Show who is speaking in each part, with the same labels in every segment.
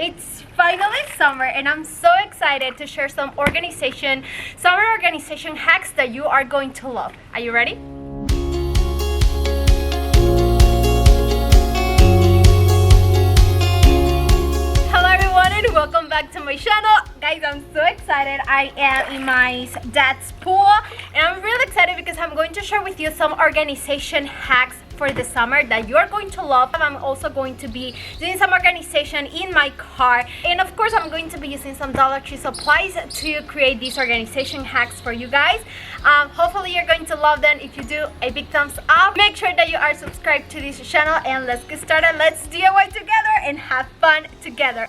Speaker 1: It's finally summer and I'm so excited to share some summer organization hacks that you are going to love. Are you ready? Hello everyone and welcome back to my channel. Guys, I'm so excited. I am in my dad's pool and I'm really excited because I'm going to share with you some organization hacks for the summer that you're going to love. I'm also going to be doing some organization in my car, and of course I'm going to be using some Dollar Tree supplies to create these organization hacks for you guys. Hopefully you're going to love them. If you do, a big thumbs up. Make sure that you are subscribed to this channel, and let's get started. Let's DIY together and have fun together.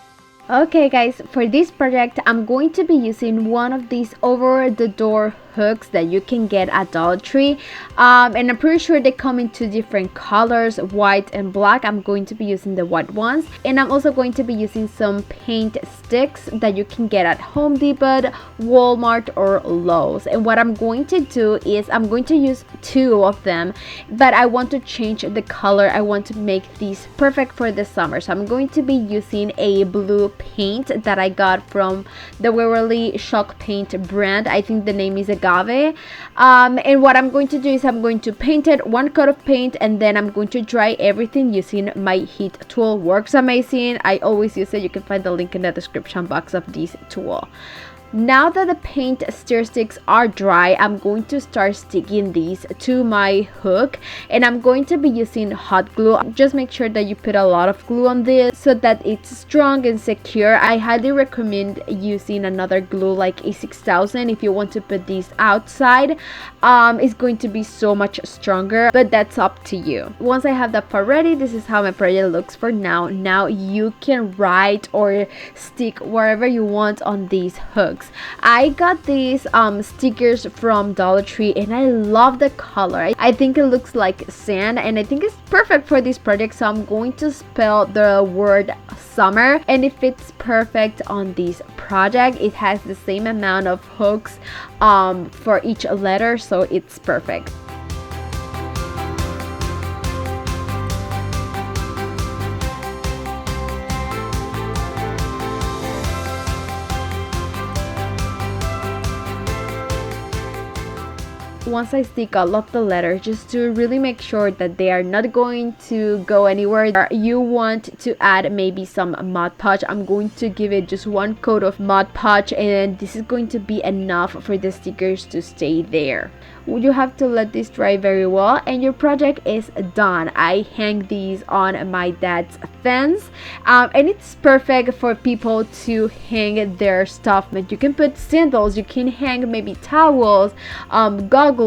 Speaker 2: Okay guys, for this project I'm going to be using one of these over the door hooks that you can get at Dollar Tree, and I'm pretty sure they come in two different colors, white and black. I'm going to be using the white ones, and I'm also going to be using some paint sticks that you can get at Home Depot, Walmart or Lowe's. And what I'm going to do is I'm going to use two of them, but I want to change the color. I want to make these perfect for the summer, so I'm going to be using a blue paint that I got from the Waverly Shock Paint brand. I think the name is Agave. And what I'm going to do is I'm going to paint it one coat of paint, and then I'm going to dry everything using my heat tool. Works amazing. I always use it. You can find the link in the description box of this tool. Now that the paint stir sticks are dry, I'm going to start sticking these to my hook, and I'm going to be using hot glue. Just make sure that you put a lot of glue on this so that it's strong and secure. I highly recommend using another glue like a 6000 if you want to put these outside. It's going to be so much stronger, but that's up to you. Once I have that part ready, this is how my project looks for now. Now you can write or stick wherever you want on these hooks. I got these stickers from Dollar Tree and I love the color. I think it looks like sand, and I think it's perfect for this project, so I'm going to spell the word summer, and it fits perfect on this project. It has the same amount of hooks for each letter, so it's perfect. Once I stick all of the letters, just to really make sure that they are not going to go anywhere, you want to add maybe some Mod Podge. I'm going to give it just one coat of Mod Podge, and this is going to be enough for the stickers to stay there. You have to let this dry very well, and your project is done. I hang these on my dad's fence, and it's perfect for people to hang their stuff. You can put sandals, you can hang maybe towels, goggles,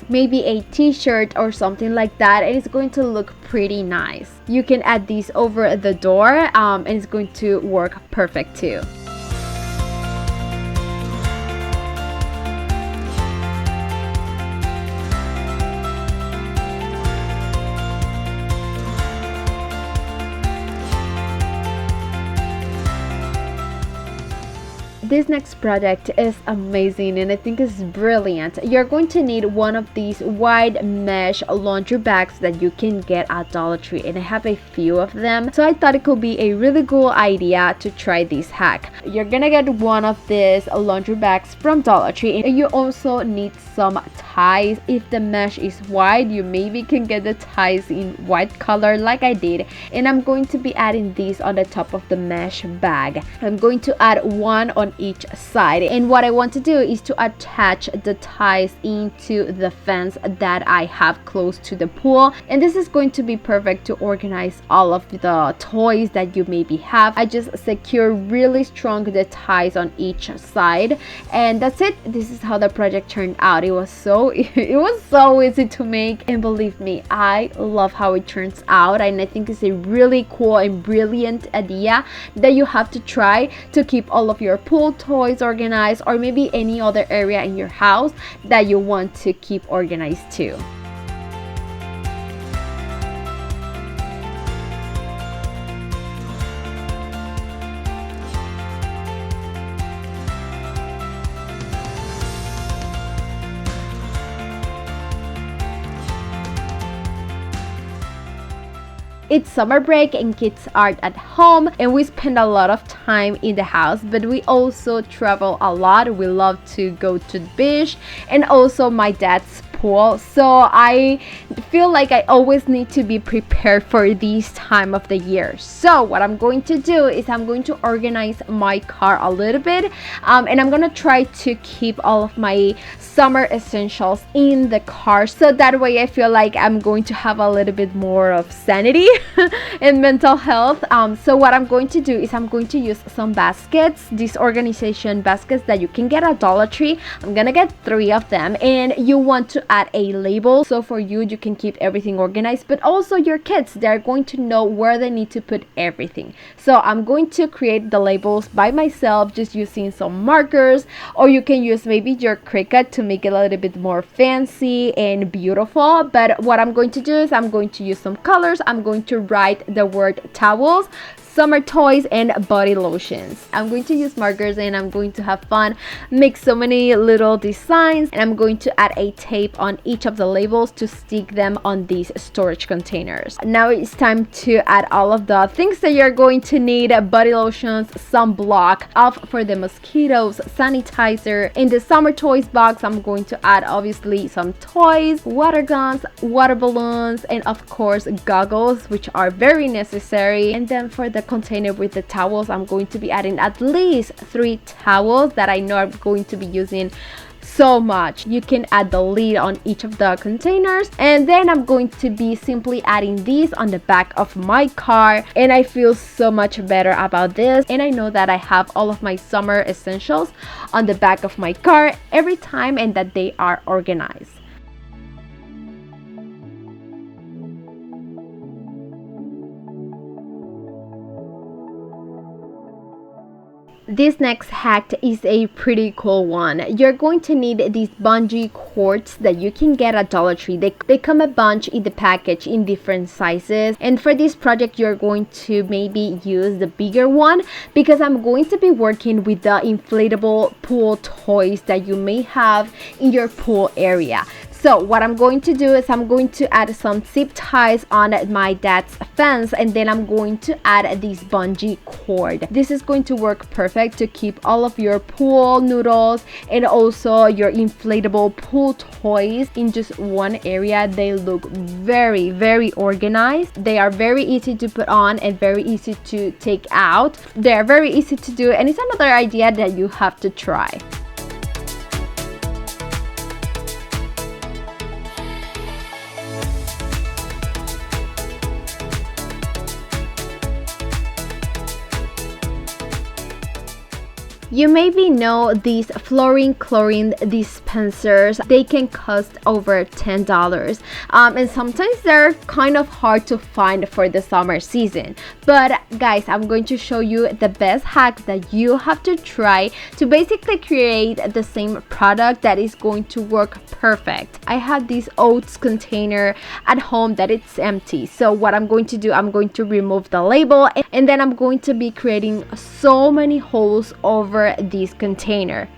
Speaker 2: maybe a t-shirt or something like that, and it's going to look pretty nice. You can add these over the door, and it's going to work perfect too. This next project is amazing and I think it's brilliant. You're going to need one of these wide mesh laundry bags that you can get at Dollar Tree, and I have a few of them, so I thought it could be a really cool idea to try this hack. You're gonna get one of these laundry bags from Dollar Tree, and you also need some ties. If the mesh is wide, you maybe can get the ties in white color like I did, and I'm going to be adding these on the top of the mesh bag. I'm going to add one on each side, and what I want to do is to attach the ties into the fence that I have close to the pool, and this is going to be perfect to organize all of the toys that you maybe have. I just secure really strong the ties on each side, and that's it. This is how the project turned out. It was so easy to make, and believe me, I love how it turns out, and I think it's a really cool and brilliant idea that you have to try to keep all of your pool toys organized, or maybe any other area in your house that you want to keep organized too. It's summer break and kids are at home and we spend a lot of time in the house, but we also travel a lot. We love to go to the beach and also my dad's pool. So I feel like I always need to be prepared for this time of the year. So what I'm going to do is I'm going to organize my car a little bit, and I'm gonna try to keep all of my summer essentials in the car, so that way I feel like I'm going to have a little bit more of sanity and mental health. So what I'm going to do is I'm going to use some baskets, these organization baskets that you can get at Dollar Tree. I'm gonna get 3 of them, and you want to add a label, so for you can keep everything organized, but also your kids, they're going to know where they need to put everything. So I'm going to create the labels by myself just using some markers, or you can use maybe your Cricut to make it a little bit more fancy and beautiful. But what I'm going to do is I'm going to use some colors. I'm going to write the word towels, summer toys, and body lotions. I'm going to use markers and I'm going to have fun, make so many little designs, and I'm going to add a tape on each of the labels to stick them on these storage containers. Now it's time to add all of the things that you're going to need: body lotions, sunblock, off for the mosquitoes, sanitizer. In the summer toys box, I'm going to add obviously some toys, water guns, water balloons, and of course goggles, which are very necessary. And then for the container with the towels, I'm going to be adding at least 3 towels that I know I'm going to be using so much. You can add the lid on each of the containers, and then I'm going to be simply adding these on the back of my car, and I feel so much better about this. And I know that I have all of my summer essentials on the back of my car every time and that they are organized. This next hack is a pretty cool one. You're going to need these bungee cords that you can get at Dollar Tree. They come a bunch in the package in different sizes, and for this project you're going to maybe use the bigger one, because I'm going to be working with the inflatable pool toys that you may have in your pool area. So what I'm going to do is I'm going to add some zip ties on my dad's fence, and then I'm going to add this bungee cord. This is going to work perfect to keep all of your pool noodles and also your inflatable pool toys in just one area. They look very, very organized. They are very easy to put on and very easy to take out. They are very easy to do, and it's another idea that you have to try. You maybe know these chlorine dispensers. They can cost over $10, and sometimes they're kind of hard to find for the summer season. But guys, I'm going to show you the best hack that you have to try to basically create the same product that is going to work perfect. I have this oats container at home that it's empty. So what I'm going to do, I'm going to remove the label, and then I'm going to be creating so many holes over this container.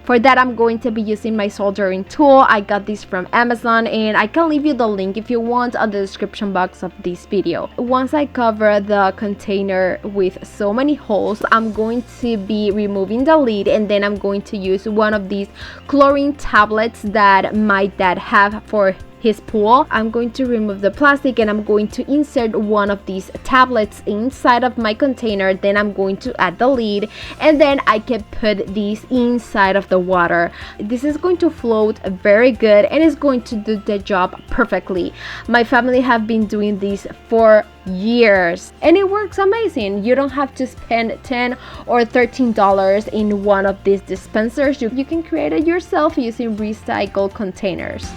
Speaker 2: For that, I'm going to be using my soldering tool. I got this from Amazon, and I can leave you the link if you want on the description box of this video. Once I cover the container with so many holes, I'm going to be removing the lid, and then I'm going to use one of these chlorine tablets that my dad have for his pool. I'm going to remove the plastic, and I'm going to insert one of these tablets inside of my container. Then I'm going to add the lid, and then I can put these inside of the water. This is going to float very good and is going to do the job perfectly. My family have been doing this for years and it works amazing. You don't have to spend $10 or $13 in one of these dispensers. You can create it yourself using recycled containers.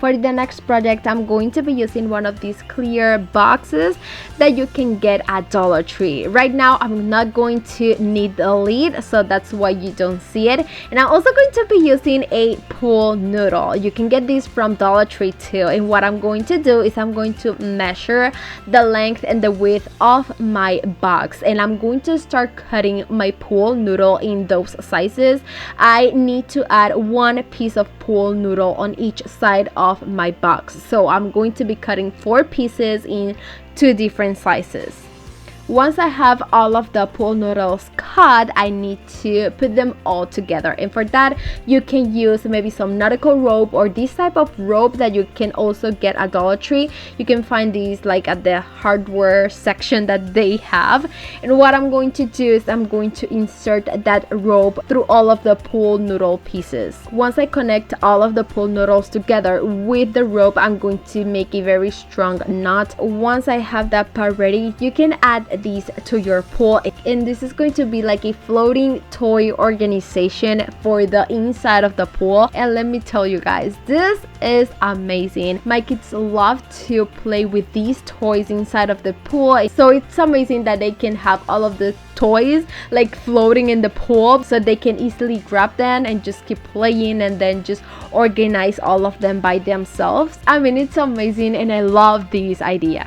Speaker 2: For the next project, I'm going to be using one of these clear boxes that you can get at Dollar Tree. Right now, I'm not going to need the lid, so that's why you don't see it. And I'm also going to be using a pool noodle. You can get these from Dollar Tree too. And what I'm going to do is I'm going to measure the length and the width of my box, and I'm going to start cutting my pool noodle in those sizes. I need to add one piece of pool noodle on each side of my box, so I'm going to be cutting 4 pieces in 2 different sizes. Once I have all of the pool noodles cut, I need to put them all together, and for that you can use maybe some nautical rope or this type of rope that you can also get at Dollar Tree. You can find these like at the hardware section that they have. And what I'm going to do is I'm going to insert that rope through all of the pool noodle pieces. Once I connect all of the pool noodles together with the rope, I'm going to make a very strong knot. Once I have that part ready, you can add these to your pool, and this is going to be like a floating toy organization for the inside of the pool. And let me tell you guys, this is amazing. My kids love to play with these toys inside of the pool, so it's amazing that they can have all of the toys like floating in the pool, so they can easily grab them and just keep playing and then just organize all of them by themselves. I mean, it's amazing, and I love this idea.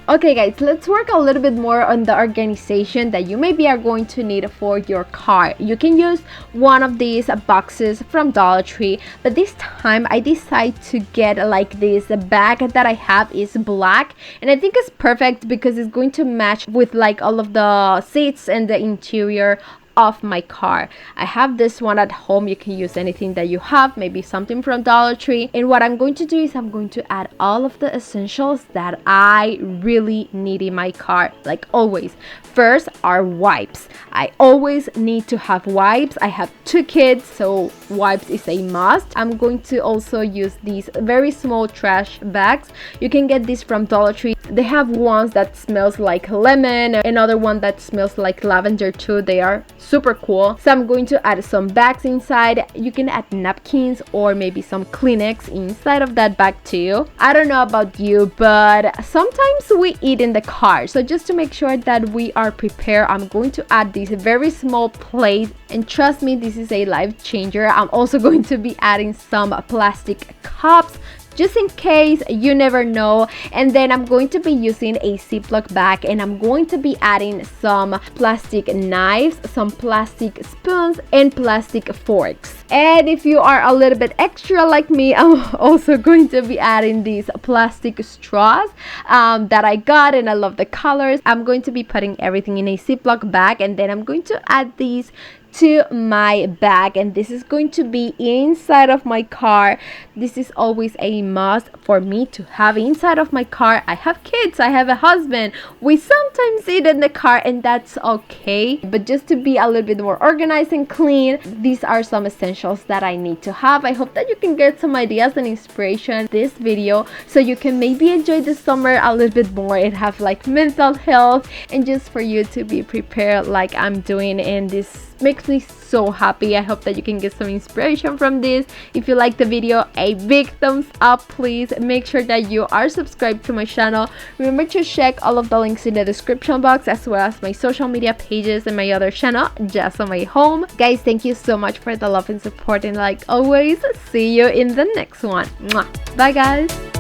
Speaker 2: Okay guys, let's work a little bit more on the organization that you maybe are going to need for your car. You can use one of these boxes from Dollar Tree, but this time I decided to get like this bag that I have is black, and I think it's perfect because it's going to match with like all of the seats and the interior of my car. I have this one at home. You can use anything that you have, maybe something from Dollar Tree. And what I'm going to do is I'm going to add all of the essentials that I really need in my car, like always. First are wipes. I always need to have wipes. I have 2 kids, so wipes is a must. I'm going to also use these very small trash bags. You can get these from Dollar Tree. They have ones that smells like lemon, another one that smells like lavender too. They are super cool. So I'm going to add some bags inside. You can add napkins or maybe some Kleenex inside of that bag too. I don't know about you, but sometimes we eat in the car, so just to make sure that we are prepared, I'm going to add this very small plate, and trust me, this is a life changer. I'm also going to be adding some plastic cups just in case, you never know. And then I'm going to be using a Ziploc bag, and I'm going to be adding some plastic knives, some plastic spoons, and plastic forks. And if you are a little bit extra like me, I'm also going to be adding these plastic straws that I got, and I love the colors. I'm going to be putting everything in a Ziploc bag, and then I'm going to add these to my bag, and this is going to be inside of my car. This is always a must for me to have inside of my car. I have kids, I have a husband, we sometimes eat in the car, and that's okay, but just to be a little bit more organized and clean, these are some essentials that I need to have. I hope that you can get some ideas and inspiration this video, so you can maybe enjoy the summer a little bit more and have like mental health, and just for you to be prepared like I'm doing. And this makes me so happy. I hope that you can get some inspiration from this. If you like the video, a big thumbs up please. Make sure that you are subscribed to my channel. Remember to check all of the links in the description box, as well as my social media pages and my other channel, JAZOMY Home. Guys, thank you so much for the love and support, and like always, see you in the next one. Mwah. Bye guys.